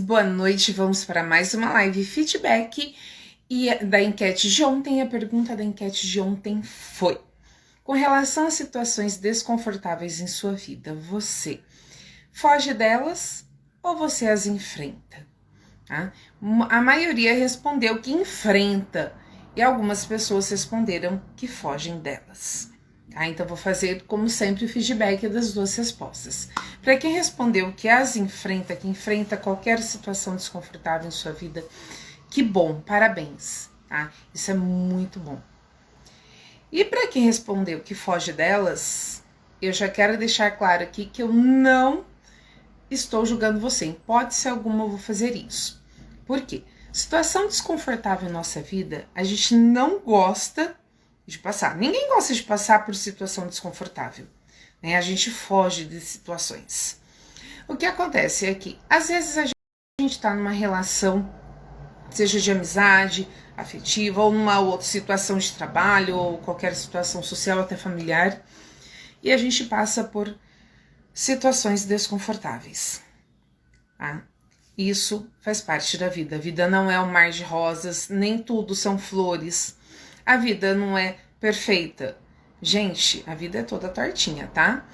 Boa noite, vamos para mais uma live feedback e da enquete de ontem. A pergunta da enquete de ontem foi: com relação às situações desconfortáveis em sua vida, você foge delas ou você as enfrenta? Tá? A maioria respondeu que enfrenta e algumas pessoas responderam que fogem delas. Tá? Então vou fazer, como sempre, o feedback das duas respostas. Para quem respondeu que as enfrenta, que enfrenta qualquer situação desconfortável em sua vida, que bom, parabéns, tá? Isso é muito bom. E para quem respondeu que foge delas, eu já quero deixar claro aqui que eu não estou julgando você. Em hipótese alguma eu vou fazer isso. Por quê? Situação desconfortável em nossa vida, a gente não gosta de passar. Ninguém gosta de passar por situação desconfortável, né? A gente foge de situações. O que acontece é que, às vezes, a gente está numa relação, seja de amizade, afetiva, ou numa outra situação de trabalho, ou qualquer situação social, até familiar, e a gente passa por situações desconfortáveis. Tá? Isso faz parte da vida. A vida não é um mar de rosas, nem tudo são flores. A vida não é perfeita. Gente, a vida é toda tortinha, tá?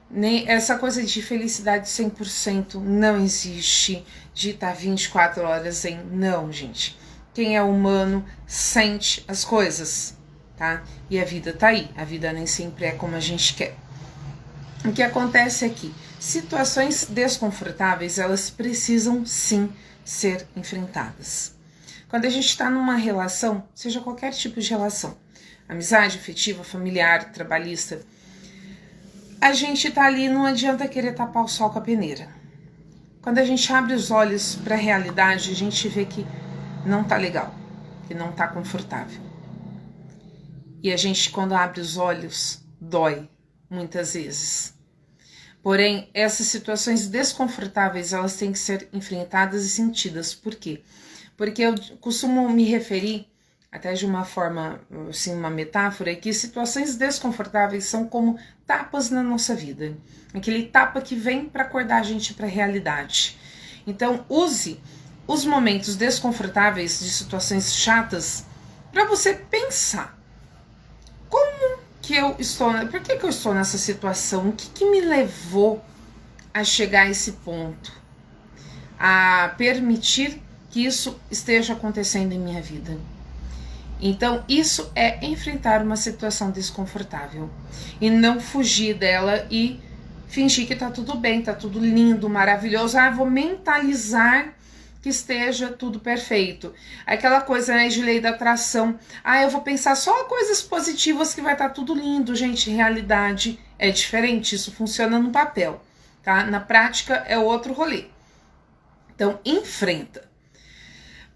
Nem essa coisa de felicidade 100% não existe, de estar 24 horas em... Não, gente. Quem é humano sente as coisas, tá? E a vida tá aí. A vida nem sempre é como a gente quer. O que acontece é que situações desconfortáveis, elas precisam sim ser enfrentadas. Quando a gente está numa relação, seja qualquer tipo de relação, amizade, afetiva, familiar, trabalhista, a gente tá ali, não adianta querer tapar o sol com a peneira. Quando a gente abre os olhos para a realidade, a gente vê que não tá legal, que não tá confortável. E a gente, quando abre os olhos, dói, muitas vezes. Porém, essas situações desconfortáveis, elas têm que ser enfrentadas e sentidas. Por quê? Porque eu costumo me referir, até de uma forma, assim, uma metáfora, que situações desconfortáveis são como tapas na nossa vida. Aquele tapa que vem para acordar a gente para a realidade. Então, use os momentos desconfortáveis de situações chatas para você pensar. Como que eu estou... Por que eu estou nessa situação? O que me levou a chegar a esse ponto? A permitir que isso esteja acontecendo em minha vida. Então, isso é enfrentar uma situação desconfortável e não fugir dela e fingir que tá tudo bem, tá tudo lindo, maravilhoso. Ah, vou mentalizar que esteja tudo perfeito. Aquela coisa, né, de lei da atração. Ah, eu vou pensar só coisas positivas que vai estar tudo lindo. Gente, realidade é diferente, isso funciona no papel, tá? Na prática é outro rolê. Então, enfrenta.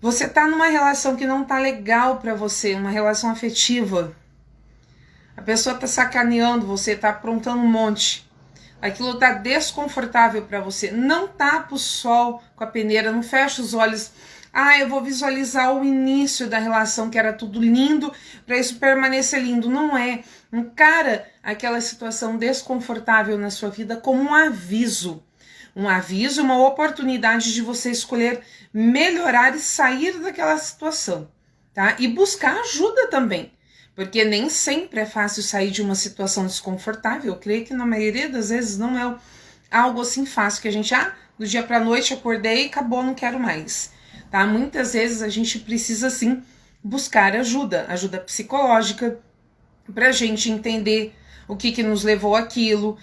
Você tá numa relação que não tá legal pra você, uma relação afetiva. A pessoa tá sacaneando você, tá aprontando um monte. Aquilo tá desconfortável pra você. Não tapa o sol com a peneira, não fecha os olhos. Ah, eu vou visualizar o início da relação, que era tudo lindo, pra isso permanecer lindo. Não é. Encara aquela situação desconfortável na sua vida como um aviso. Um aviso, uma oportunidade de você escolher melhorar e sair daquela situação, tá? E buscar ajuda também, porque nem sempre é fácil sair de uma situação desconfortável. Eu creio que na maioria das vezes não é algo assim fácil, que a gente, do dia pra noite acordei e acabou, não quero mais, tá? Muitas vezes a gente precisa sim buscar ajuda psicológica, pra gente entender o que nos levou àquilo,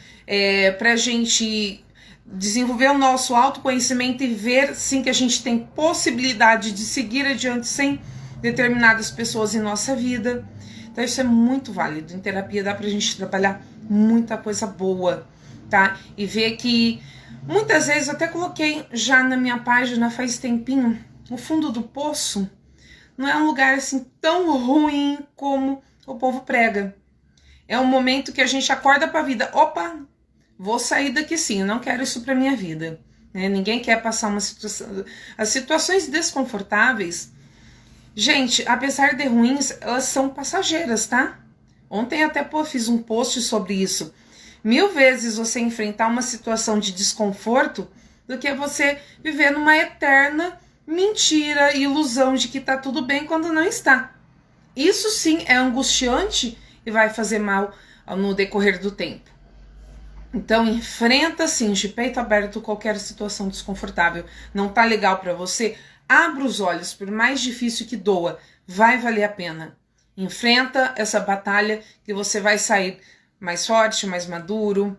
pra gente desenvolver o nosso autoconhecimento e ver sim que a gente tem possibilidade de seguir adiante sem determinadas pessoas em nossa vida. Então isso é muito válido. Em terapia dá pra gente trabalhar muita coisa boa, tá? E ver que muitas vezes eu até coloquei já na minha página faz tempinho, o fundo do poço não é um lugar assim tão ruim como o povo prega. É um momento que a gente acorda pra vida. Opa, vou sair daqui sim, eu não quero isso pra minha vida. Né? Ninguém quer passar uma situação... As situações desconfortáveis, gente, apesar de ruins, elas são passageiras, tá? Ontem até fiz um post sobre isso. 1000 vezes você enfrentar uma situação de desconforto do que você viver numa eterna mentira e ilusão de que tá tudo bem quando não está. Isso sim é angustiante e vai fazer mal no decorrer do tempo. Então enfrenta sim, de peito aberto, qualquer situação desconfortável. Não tá legal para você? Abra os olhos, por mais difícil que doa, vai valer a pena. Enfrenta essa batalha que você vai sair mais forte, mais maduro,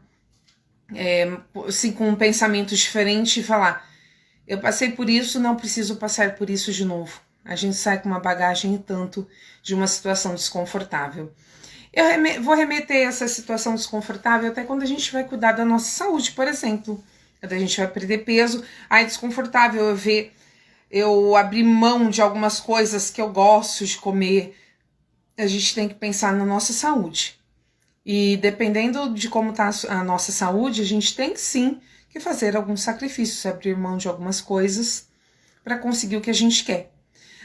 assim, com um pensamento diferente e falar: eu passei por isso, não preciso passar por isso de novo. A gente sai com uma bagagem e tanto de uma situação desconfortável. Eu vou remeter essa situação desconfortável até quando a gente vai cuidar da nossa saúde, por exemplo. Quando a gente vai perder peso, é desconfortável eu abrir mão de algumas coisas que eu gosto de comer. A gente tem que pensar na nossa saúde. E dependendo de como está a nossa saúde, a gente tem sim que fazer alguns sacrifícios, abrir mão de algumas coisas para conseguir o que a gente quer.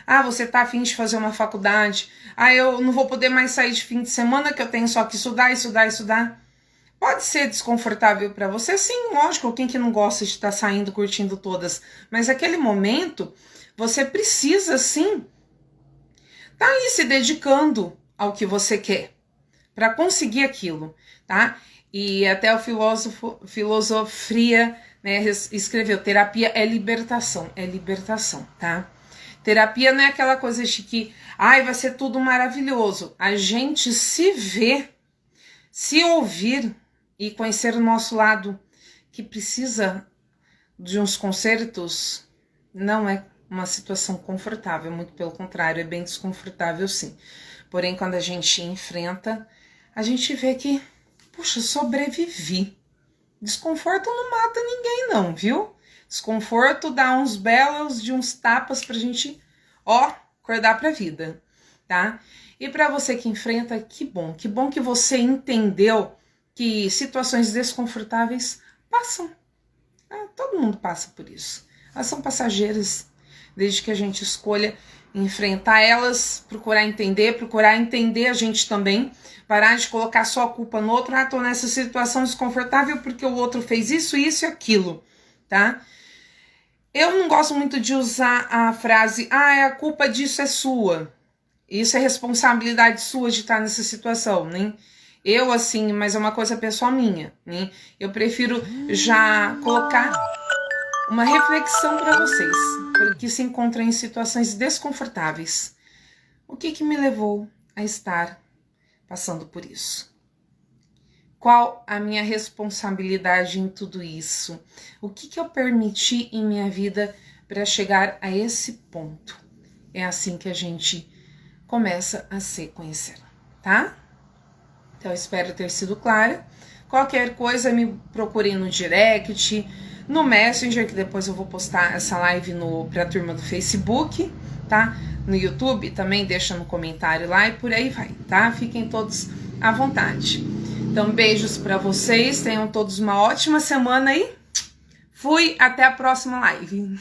Ah, você tá a fim de fazer uma faculdade. Ah, eu não vou poder mais sair de fim de semana, que eu tenho só que estudar. Pode ser desconfortável para você, sim, lógico, quem que não gosta de estar saindo, curtindo todas. Mas naquele momento, você precisa sim tá ali se dedicando ao que você quer para conseguir aquilo, tá? E até o filosofia, né, escreveu: terapia é libertação, tá? Terapia não é aquela coisa de que, vai ser tudo maravilhoso. A gente se ver, se ouvir e conhecer o nosso lado, que precisa de uns consertos, não é uma situação confortável, muito pelo contrário, é bem desconfortável sim. Porém, quando a gente enfrenta, a gente vê que, puxa, sobrevivi. Desconforto não mata ninguém não, viu? Desconforto dá uns belos de uns tapas pra gente, acordar pra vida, tá? E pra você que enfrenta, que bom que você entendeu que situações desconfortáveis passam. Todo mundo passa por isso. Elas são passageiras, desde que a gente escolha enfrentar elas, procurar entender a gente também, parar de colocar só a culpa no outro. Tô nessa situação desconfortável porque o outro fez isso e aquilo, tá? Eu não gosto muito de usar a frase, a culpa disso é sua. Isso é responsabilidade sua de estar nessa situação, né? Eu, assim, mas é uma coisa pessoal minha, né? Eu prefiro já colocar uma reflexão para vocês, que se encontram em situações desconfortáveis. O que me levou a estar passando por isso? Qual a minha responsabilidade em tudo isso? O que eu permiti em minha vida para chegar a esse ponto? É assim que a gente começa a se conhecer, tá? Então, eu espero ter sido clara. Qualquer coisa, me procurem no direct, no Messenger, que depois eu vou postar essa live pra turma do Facebook, tá? No YouTube também, deixa no comentário lá e por aí vai, tá? Fiquem todos à vontade. Então, beijos para vocês, tenham todos uma ótima semana e fui, até a próxima live.